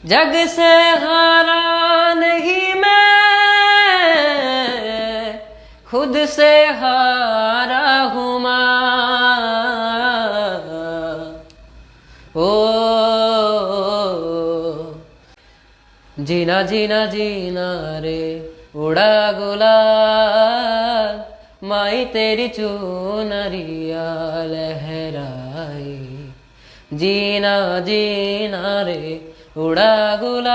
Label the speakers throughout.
Speaker 1: जग से हारा नहीं मैं, खुद से हारा हूँ माँ। ओ जीना जीना जीना रे उड़ा गुलाल, माई तेरी चुनरिया लहराई। जीना जीना रे उड़ा गुलाल,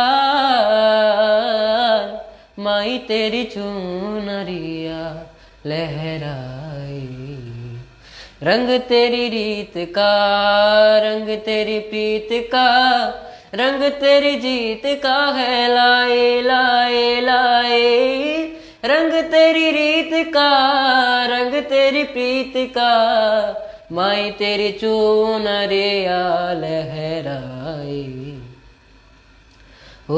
Speaker 1: माई तेरी चुनरिया लहराई। रंग तेरी रीत का, रंग तेरी प्रीत का, रंग तेरी जीत का है लाए लाए लाए। रंग तेरी रीत का, रंग तेरी प्रीत का, माई तेरी चुनरिया लहराई। ओ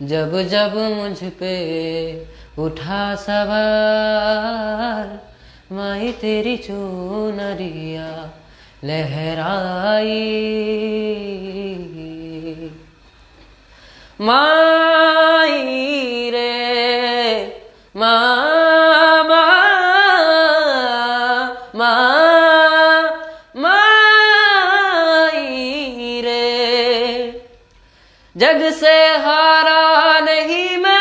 Speaker 1: जब जब मुझ पे उठा सवार, माई तेरी चुनरिया लहराई। माई रे माँ, माई रे, जग से हारा नहीं मैं,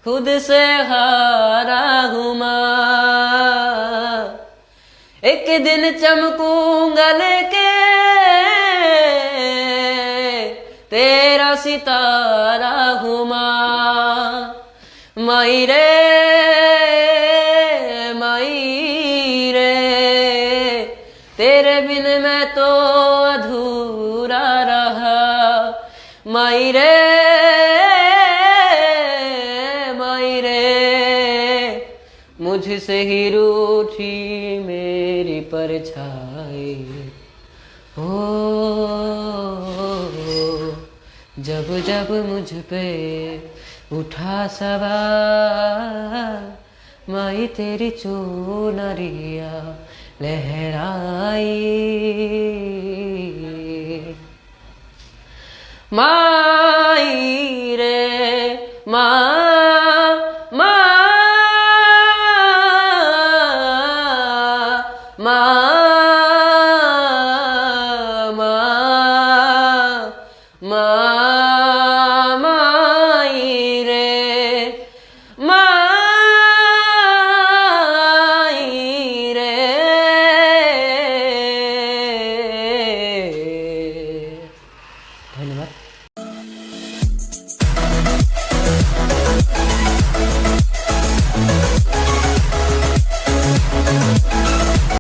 Speaker 1: खुद से हारा हूँ माँ। एक दिन चमकूंगा लेके तेरा सितारा हूँ माँ। माई रे माई रे, तेरे बिन मैं तो अधूरा रहा। माई रे माई रे, मुझसे ही रूठी मेरी परछाई। हो जब जब मुझ पे उठा सवार, माई तेरी चुनरिया लहराई। माँ